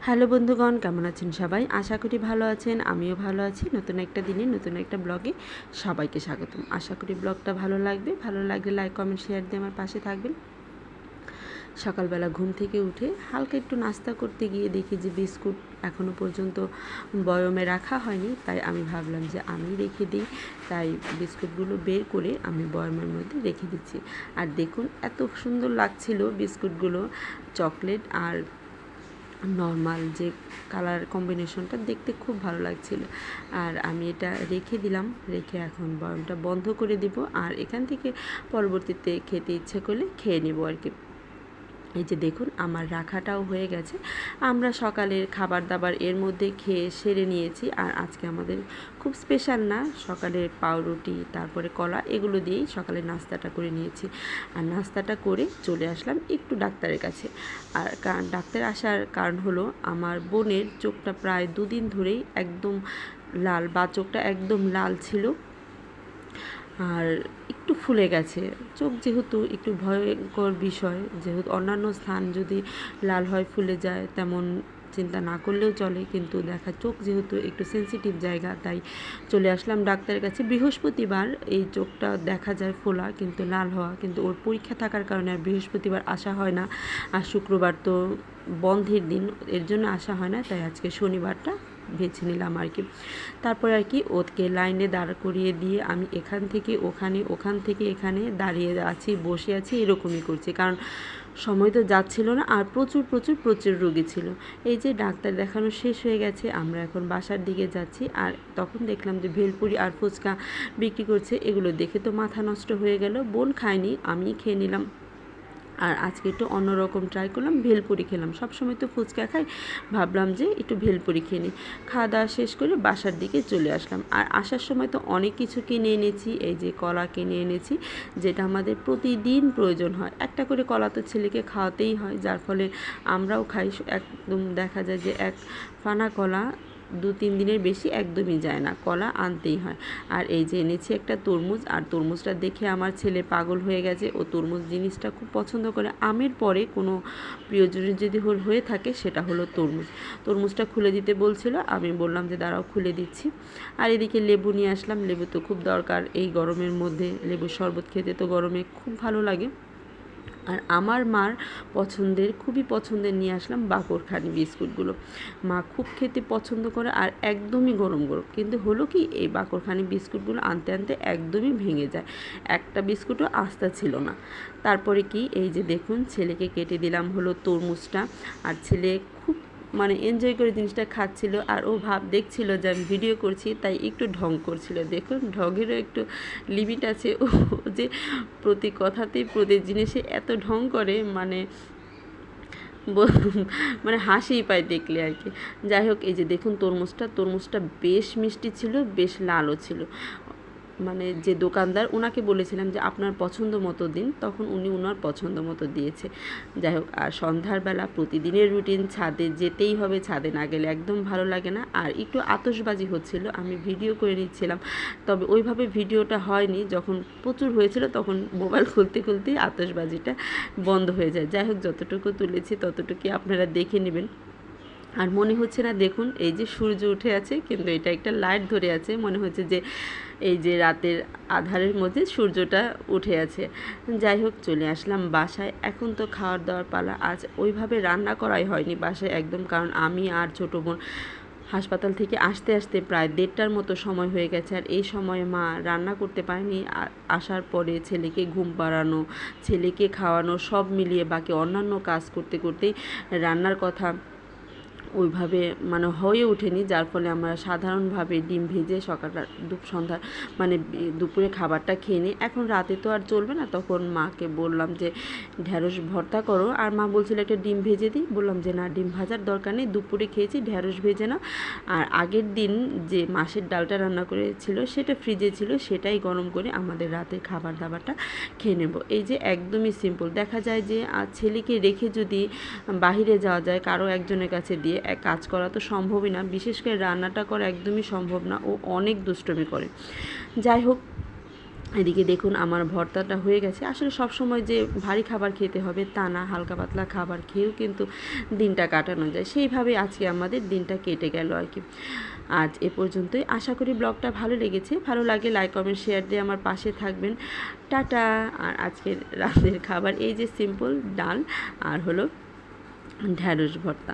Hello বন্ধুগণ, কেমন আছেন সবাই? আশা করি ভালো আছেন। আমিও ভালো আছি। নতুন একটা দিনে নতুন একটা ব্লগে সবাইকে স্বাগতম। আশা করি ব্লগটা ভালো লাগবে। ভালো লাগলে লাইক, কমেন্ট, শেয়ার দিয়ে আমার পাশে থাকবেন। সকালবেলা ঘুম থেকে উঠে হালকা একটু নাস্তা করতে গিয়ে দেখি যে বিস্কুট এখনও পর্যন্ত বয়মে রাখা হয়নি, তাই আমি ভাবলাম যে আমি রেখে দিই। তাই বিস্কুটগুলো বের করে আমি বয়মের মধ্যে রেখে দিচ্ছি। আর দেখুন এত সুন্দর লাগছিল বিস্কুটগুলো, চকলেট আর নর্মাল যে কালার কম্বিনেশনটা দেখতে খুব ভালো লাগছিল। আর আমি এটা রেখে দিলাম, রেখে এখন বয়মটা বন্ধ করে দিব। আর এখান থেকে পরবর্তীতে খেতে ইচ্ছে করলে খেয়ে নেব আর কি। এই যে দেখুন আমার রাখাটাও হয়ে গেছে। আমরা সকালের খাবার দাবার এর মধ্যে খেয়ে সেরে নিয়েছি। আর আজকে আমাদের খুব স্পেশাল না, সকালে পাউরুটি তারপরে কলা এগুলো দিয়েই সকালে নাস্তাটা করে নিয়েছি। আর নাস্তাটা করে চলে আসলাম একটু ডাক্তারের কাছে। আর ডাক্তার আসার কারণ হলো আমার বোনের চোখটা প্রায় 2 দিন ধরেই একদম লাল, বা চোখটা একদম লাল ছিল আর একটু ফুলে গেছে চোখ। যেহেতু একটু ভয়ঙ্কর বিষয়, যেহেতু অন্যান্য স্থান যদি লাল হয় ফুলে যায় তেমন চিন্তা না করলেও চলে, কিন্তু দেখা চোখ যেহেতু একটু সেন্সিটিভ জায়গা, তাই চলে আসলাম ডাক্তারের কাছে। বৃহস্পতিবার এই চোখটা দেখা যায় ফোলা কিন্তু লাল হওয়া, কিন্তু ওর পরীক্ষা থাকার কারণে আর বৃহস্পতিবার আসা হয় না। আর শুক্রবার তো বন্ধের দিন, এর জন্য আসা হয় না, তাই আজকে শনিবারটা বেছে নিলাম আর কি। তারপরে আর কি ওকে লাইনে দাঁড় করিয়ে দিয়ে আমি এখান থেকে ওখানে, ওখান থেকে এখানে দাঁড়িয়ে আছি, বসে আছি, এরকমই করছি, কারণ সময় তো যাচ্ছিল না। আর প্রচুর প্রচুর প্রচুর রোগী ছিল। এই যে ডাক্তার দেখানো শেষ হয়ে গেছে, আমরা এখন বাসার দিকে যাচ্ছি। আর তখন দেখলাম যে ভেলপুরি আর ফুচকা বিক্রি করছে। এগুলো দেখে তো মাথা নষ্ট হয়ে গেল। বোন খায়নি, আমি খেয়ে নিলাম। আর আজকে একটু অন্যরকম ট্রাই করলাম, ভেলপুরি খেলাম। সবসময় তো ফুচকা খাই, ভাবলাম যে একটু ভেলপুরি খেয়ে নিই। খাওয়া দাওয়া শেষ করে বাসার দিকে চলে আসলাম। আর আসার সময় তো অনেক কিছু কিনে এনেছি। এই যে কলা কিনে এনেছি, যেটা আমাদের প্রতিদিন প্রয়োজন হয়। একটা করে কলা তো ছেলেকে খাওয়াতেই হয়, যার ফলে আমরাও খাই। একদম দেখা যায় যে এক ফানা কলা 2-3 দিনের বেশি একদমই যায় না, কলা আনতেই হয়। আর এই যে এনেছি একটা তরমুজ, আর তরমুজটা দেখে আমার ছেলে পাগল হয়ে গেছে। ও তরমুজ জিনিসটা খুব পছন্দ করে। আমের পরে কোনো প্রিয় জিনিস যদি হয়ে থাকে সেটা হলো তরমুজ। তরমুজটা খুলে দিতে বলছিল, আমি বললাম যে দাঁড়াও খুলে দিচ্ছি। আর এদিকে লেবু নিয়ে আসলাম, লেবু তো খুব দরকার এই গরমের মধ্যে। লেবুর শরবত খেতে তো গরমে খুব ভালো লাগে। আর আমার মার পছন্দের, খুবই পছন্দের নিয়ে আসলাম বাকরখানি বিস্কুটগুলো। মা খুব খেতে পছন্দ করে, আর একদমই গরম গরম। কিন্তু হলো কি, এই বাকরখানি বিস্কুটগুলো আনতে আনতে একদমই ভেঙে যায়, একটা বিস্কুটও আস্তা ছিল না। তারপরে কি, এই যে দেখুন ছেলেকে কেটে দিলাম হলো তরমুজটা। আর ছেলে খুব এনজয় করে জিনিসটা খাচ্ছিল। আর ও দেখছিল যে আমি ভিডিও করছি, তাই একটু ঢং করছিল। দেখুন ঢঙেরও একটু লিমিট আছে। ও যে প্রতি কথাতেই প্রতি জিনিসে এত ঢং করে, হাসিই পায় দেখলে আর কি। যাই হোক, এই যে দেখুন তরমুজটা বেশ মিষ্টি ছিল, বেশ লালও ছিল। যে দোকানদার, ওনাকে বলেছিলাম যে আপনার পছন্দ মতো দিন, তখন উনি ওনার পছন্দ মতো দিয়েছে। যাই হোক, আর সন্ধ্যার বেলা প্রতিদিনের রুটিন, ছাদে যেতেই হবে, ছাদে না গেলে একদম ভালো লাগে না। আর একটু আতশবাজি হচ্ছিল, আমি ভিডিও করে নিচ্ছিলাম, তবে ওইভাবে ভিডিওটা হয়নি। যখন প্রচুর হয়েছিল তখন মোবাইল খুলতে খুলতেই আতশবাজিটা বন্ধ হয়ে যায়। যাই হোক, যতটুকু তুলেছি ততটুকুই আপনারা দেখে নেবেন। আর মনে হচ্ছে না, দেখুন এই যে সূর্য উঠে আছে, কিন্তু এটা একটা লাইট ধরে আছে, মনে হচ্ছে যে এই যে রাতের আধারের মধ্যে সূর্যটা উঠে আছে। যাই হোক, চলে আসলাম বাসায়। এখন তো খাওয়ার দাওয়ার পালা। আজ ওইভাবে রান্না করাই হয়নি বাসায় একদম, কারণ আমি আর ছোটো বোন হাসপাতাল থেকে আসতে আসতে প্রায় 1:30টার মতো সময় হয়ে গেছে। আর এই সময়ে মা রান্না করতে পারেনি। আসার পরে ছেলেকে ঘুম পাড়ানো, ছেলেকে খাওয়ানো, সব মিলিয়ে বাকি অন্যান্য কাজ করতে করতেই রান্নার কথা ওইভাবে হয়ে ওঠেনি। যার ফলে আমরা সাধারণভাবে ডিম ভেজে সকালটা সন্ধ্যা দুপুরে খাবারটা খেয়ে নিই। এখন রাতে তো আর চলবে না, তখন মাকে বললাম যে ঢ্যাঁড়স ভর্তা করো। আর মা বলছিল একটা ডিম ভেজে দিই, বললাম যে না, ডিম ভাজার দরকার নেই, দুপুরে খেয়েছি, ঢ্যাঁড়স ভেজে না। আর আগের দিন যে মাছের ডালটা রান্না করেছিল সেটা ফ্রিজে ছিল, সেটাই গরম করে আমাদের রাতের খাবার দাবারটা খেয়ে নেব। এই যে একদমই সিম্পল। দেখা যায় যে ছেলেকে রেখে যদি বাহিরে যাওয়া যায় কারো একজনের কাছে দিয়ে, কাজ করা তো সম্ভবই না, বিশেষ করে রান্নাটা করা একদমই সম্ভব না। ও অনেক দুষ্টুমি করে। যাই হোক, এদিকে দেখুন আমার ভর্তাটা হয়ে গেছে। আসলে সব সময় যে ভারী খাবার খেতে হবে তা না, হালকা পাতলা খাবার খেয়েও কিন্তু দিনটা কাটানো যায়। সেইভাবে আজকে আমাদের দিনটা কেটে গেল আর কি। আজ এ পর্যন্তই। আশা করি ব্লগটা ভালো লেগেছে। ভালো লাগলে লাইক কমেন্ট শেয়ার দিয়ে আমার পাশে থাকবেন। টাটা। আর আজকের রাতের খাবার এই যে সিম্পল ডাল আর হলো ঢ্যাঁড়স ভর্তা।